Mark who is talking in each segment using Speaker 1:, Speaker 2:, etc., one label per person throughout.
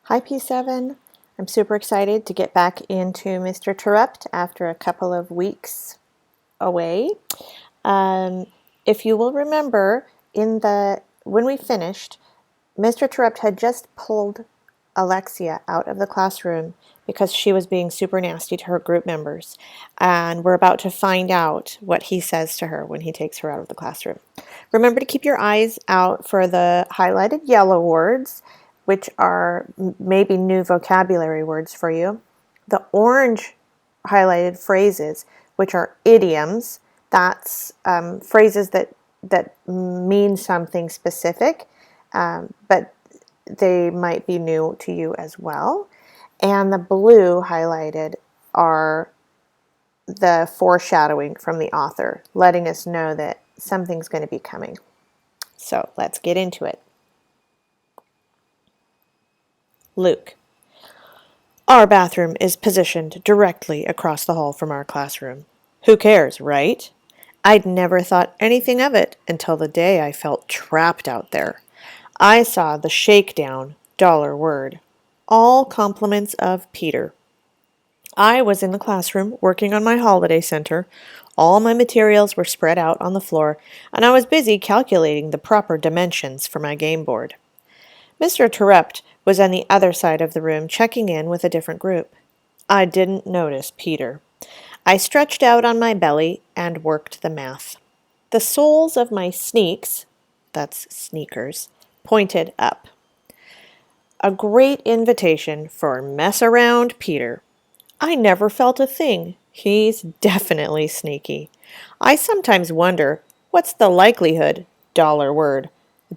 Speaker 1: Hi P7. I'm super excited to get back into Mr. Terupt after a couple of weeks away. Um, if you will remember, when we finished, Mr. Terupt had just pulled Alexia out of the classroom because she was being super nasty to her group members. And we're about to find out what he says to her when he takes her out of the classroom. Remember to keep your eyes out for the highlighted yellow words, which are maybe new vocabulary words for you. The orange highlighted phrases, which are idioms. That's phrases that mean something specific, but they might be new to you as well. And the blue highlighted are the foreshadowing from the author, letting us know that something's going to be coming. So let's get into it. Luke. Our bathroom is positioned directly across the hall from our classroom. Who cares, right? I'd never thought anything of it until the day I felt trapped out there. I saw the shakedown $1 all compliments of Peter. I was in the classroom working on my holiday center. All my materials were spread out on the floor, and I was busy calculating the proper dimensions for my game board. Mr. Terupt was on the other side of the room checking in with a different group. I didn't notice Peter. I stretched out on my belly and worked the math. The soles of my sneaks, that's sneakers, pointed up. A great invitation for mess around Peter. I never felt a thing. He's definitely sneaky. I sometimes wonder, what's the likelihood, $1,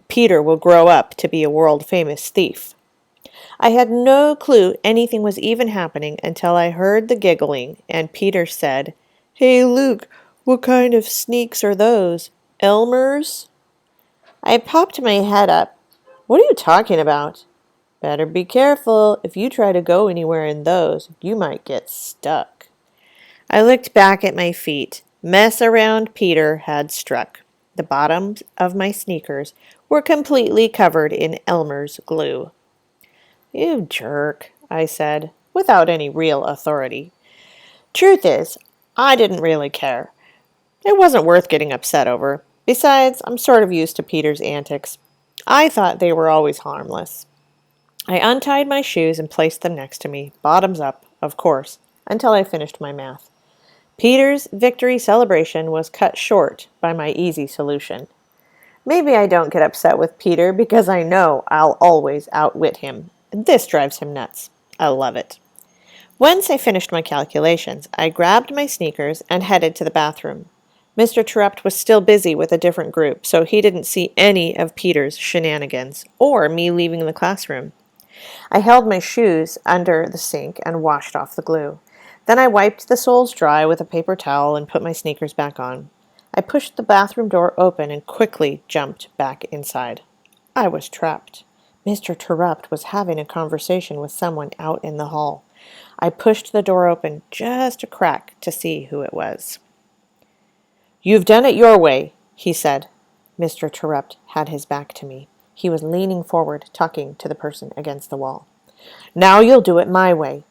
Speaker 1: Peter will grow up to be a world-famous thief? I had no clue anything was even happening until I heard the giggling, and Peter said, "Hey, Luke, what kind of sneaks are those? Elmer's?" I popped my head up. "What are you talking about?" "Better be careful. If you try to go anywhere in those, you might get stuck." I looked back at my feet. Mess around Peter had struck. The bottoms of my sneakers were completely covered in Elmer's glue. "You jerk," I said, without any real authority. Truth is, I didn't really care. It wasn't worth getting upset over. Besides, I'm sort of used to Peter's antics. I thought they were always harmless. I untied my shoes and placed them next to me, bottoms up, of course, until I finished my math. Peter's victory celebration was cut short by my easy solution. Maybe I don't get upset with Peter because I know I'll always outwit him. This drives him nuts. I love it. Once I finished my calculations, I grabbed my sneakers and headed to the bathroom. Mr. Terupt was still busy with a different group, so he didn't see any of Peter's shenanigans or me leaving the classroom. I held my shoes under the sink and washed off the glue. Then I wiped the soles dry with a paper towel and put my sneakers back on. I pushed the bathroom door open and quickly jumped back inside. I was trapped. Mr. Terupt was having a conversation with someone out in the hall. I pushed the door open just a crack to see who it was. "You've done it your way," he said. Mr. Terupt had his back to me. He was leaning forward, talking to the person against the wall. "Now you'll do it my way."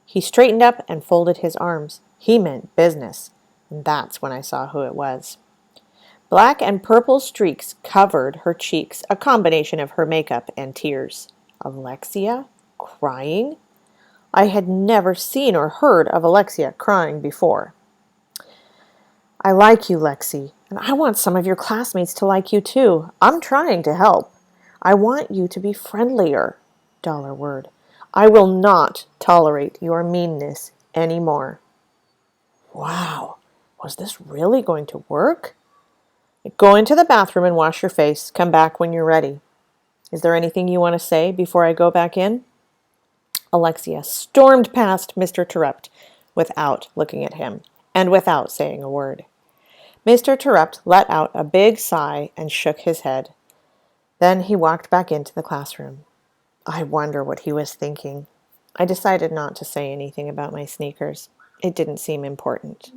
Speaker 1: He straightened up and folded his arms. He meant business. And that's when I saw who it was. Black and purple streaks covered her cheeks, a combination of her makeup and tears. Alexia? Crying? I had never seen or heard of Alexia crying before. "I like you, Lexi, and I want some of your classmates to like you too. I'm trying to help. I want you to be friendlier. $1. I will not tolerate your meanness anymore." Wow, was this really going to work? "Go into the bathroom and wash your face. Come back when you're ready." "Is there anything you want to say before I go back in?" Alexia stormed past Mr. Terupt without looking at him and without saying a word. Mr. Terupt let out a big sigh and shook his head. Then he walked back into the classroom. I wonder what he was thinking. I decided not to say anything about my sneakers. It didn't seem important.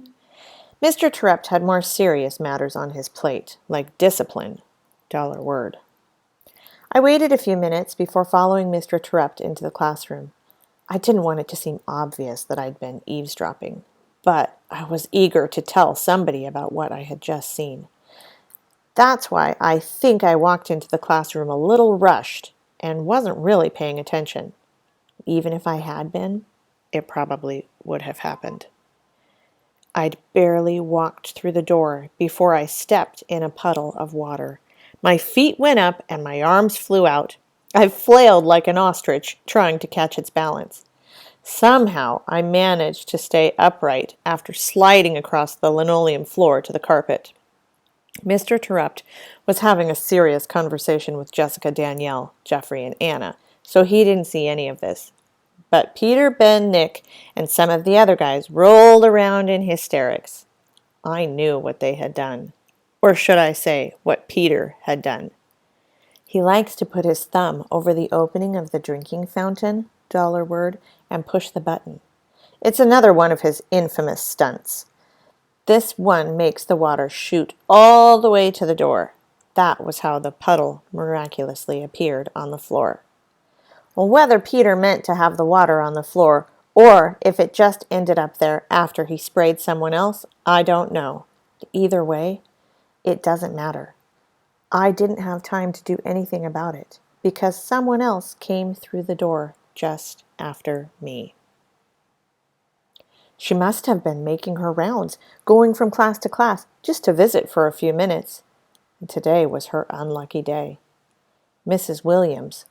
Speaker 1: Mr. Terupt had more serious matters on his plate, like discipline. $1. I waited a few minutes before following Mr. Terupt into the classroom. I didn't want it to seem obvious that I'd been eavesdropping, but I was eager to tell somebody about what I had just seen. That's why I think I walked into the classroom a little rushed and wasn't really paying attention. Even if I had been, it probably would have happened. I'd barely walked through the door before I stepped in a puddle of water. My feet went up and my arms flew out. I flailed like an ostrich, trying to catch its balance. Somehow I managed to stay upright after sliding across the linoleum floor to the carpet. Mr. Terupt was having a serious conversation with Jessica, Danielle, Jeffrey, and Anna, so he didn't see any of this. But Peter, Ben, Nick, and some of the other guys rolled around in hysterics. I knew what they had done. Or should I say, what Peter had done. He likes to put his thumb over the opening of the drinking fountain, $word, and push the button. It's another one of his infamous stunts. This one makes the water shoot all the way to the door. That was how the puddle miraculously appeared on the floor. Well, whether Peter meant to have the water on the floor or if it just ended up there after he sprayed someone else, I don't know. Either way, it doesn't matter. I didn't have time to do anything about it because someone else came through the door just after me. She must have been making her rounds, going from class to class, just to visit for a few minutes. And today was her unlucky day. Mrs. Williams,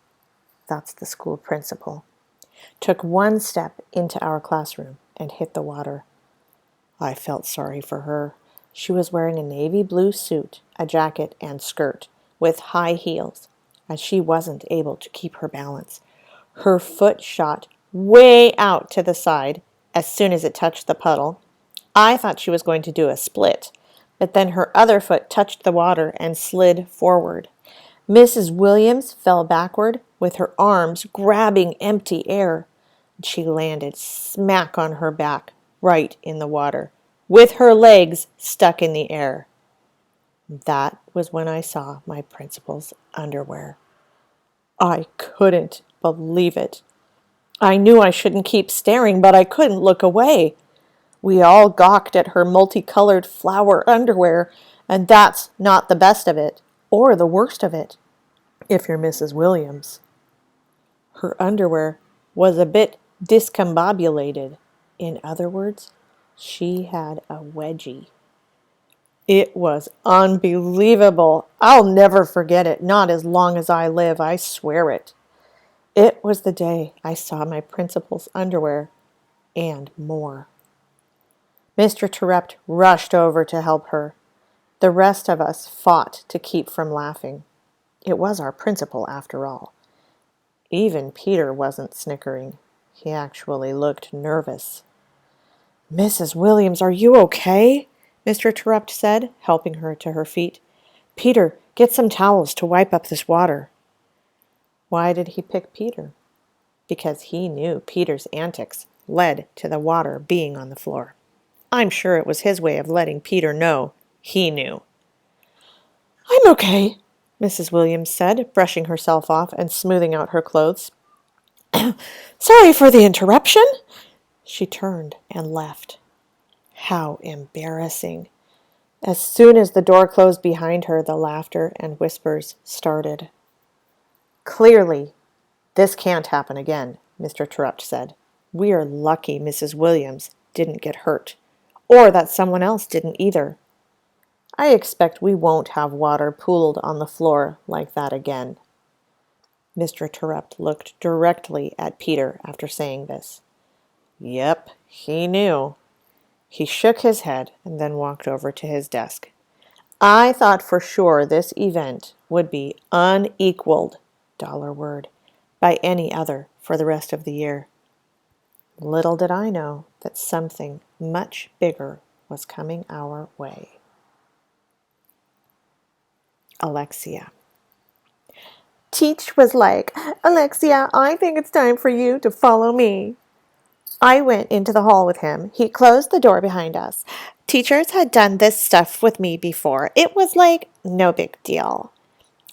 Speaker 1: that's the school principal, took one step into our classroom and hit the water. I felt sorry for her. She was wearing a navy blue suit, a jacket, and skirt, with high heels, and she wasn't able to keep her balance. Her foot shot way out to the side as soon as it touched the puddle. I thought she was going to do a split, but then her other foot touched the water and slid forward. Mrs. Williams fell backward with her arms grabbing empty air. She landed smack on her back, right in the water, with her legs stuck in the air. That was when I saw my principal's underwear. I couldn't believe it. I knew I shouldn't keep staring, but I couldn't look away. We all gawked at her multicolored flower underwear, and that's not the best of it, or the worst of it, if you're Mrs. Williams. Her underwear was a bit discombobulated. In other words, she had a wedgie. It was unbelievable. I'll never forget it, not as long as I live, I swear it. It was the day I saw my principal's underwear and more. Mr. Terupt rushed over to help her. The rest of us fought to keep from laughing. It was our principal, after all. Even Peter wasn't snickering. He actually looked nervous. "Mrs. Williams, are you okay?" Mr. Terupt said, helping her to her feet. "Peter, get some towels to wipe up this water." Why did he pick Peter? Because he knew Peter's antics led to the water being on the floor. I'm sure it was his way of letting Peter know he knew. "I'm okay," Mrs. Williams said, brushing herself off and smoothing out her clothes. "Sorry for the interruption." She turned and left. How embarrassing. As soon as the door closed behind her, the laughter and whispers started. "Clearly, this can't happen again," Mr. Terupt said. "We're lucky Mrs. Williams didn't get hurt, or that someone else didn't either. I expect we won't have water pooled on the floor like that again." Mr. Terupt looked directly at Peter after saying this. Yep, he knew. He shook his head and then walked over to his desk. "I thought for sure this event would be unequaled, $word, by any other for the rest of the year. Little did I know that something much bigger was coming our way." Alexia. Teach was like, "Alexia, I think it's time for you to follow me." I went into the hall with him. He closed the door behind us. Teachers had done this stuff with me before. It was like no big deal.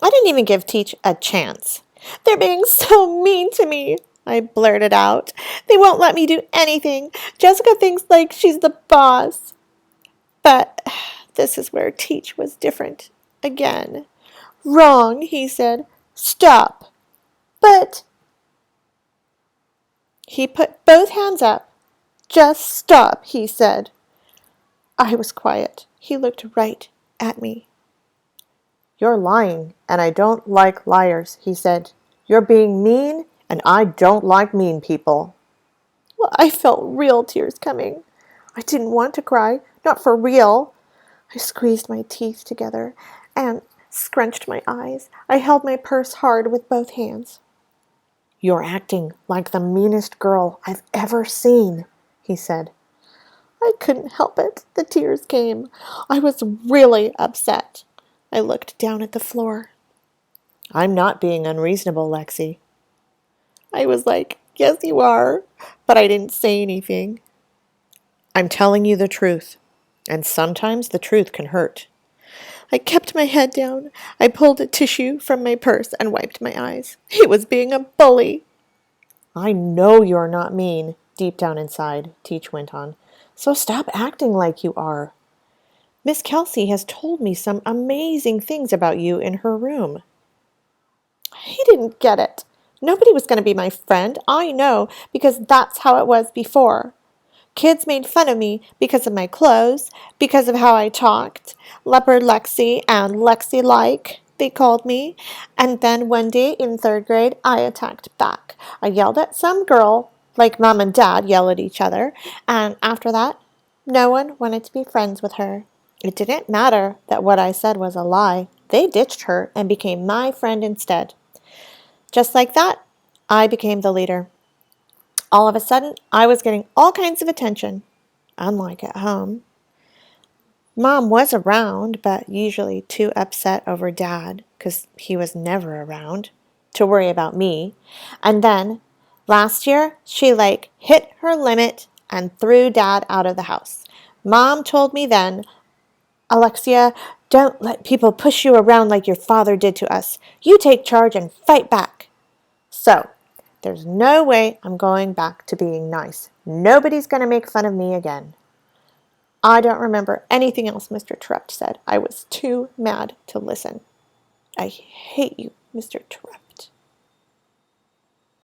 Speaker 1: I didn't even give Teach a chance. They're being so mean to me, I blurted out. They won't let me do anything. Jessica thinks like she's the boss. But this is where Teach was different again. Wrong, he said. Stop. But he put both hands up. Just stop, he said. I was quiet. He looked right at me. You're lying, and I don't like liars, he said. You're being mean, and I don't like mean people. Well, I felt real tears coming. I didn't want to cry, not for real. I squeezed my teeth together and scrunched my eyes. I held my purse hard with both hands. You're acting like the meanest girl I've ever seen, he said. I couldn't help it. The tears came. I was really upset. I looked down at the floor. I'm not being unreasonable, Lexi. I was like, yes, you are, but I didn't say anything. I'm telling you the truth, and sometimes the truth can hurt. I kept my head down. I pulled a tissue from my purse and wiped my eyes. He was being a bully. I know you're not mean, deep down inside, Teach went on. So stop acting like you are. Miss Kelsey has told me some amazing things about you in her room. He didn't get it. Nobody was going to be my friend. I know, because that's how it was before. Kids made fun of me because of my clothes, because of how I talked. Leopard Lexi and Lexi-like, they called me. And then one day in third grade, I attacked back. I yelled at some girl, like Mom and Dad yell at each other. And after that, no one wanted to be friends with her. It didn't matter that what I said was a lie. They ditched her and became my friend instead. Just like that, I became the leader. All of a sudden, I was getting all kinds of attention, unlike at home. Mom was around, but usually too upset over Dad, because he was never around, to worry about me. And then, last year, she hit her limit and threw Dad out of the house. Mom told me then, Alexia, don't let people push you around like your father did to us. You take charge and fight back. So, there's no way I'm going back to being nice. Nobody's going to make fun of me again. I don't remember anything else Mr. Terupt said. I was too mad to listen. I hate you, Mr. Terupt.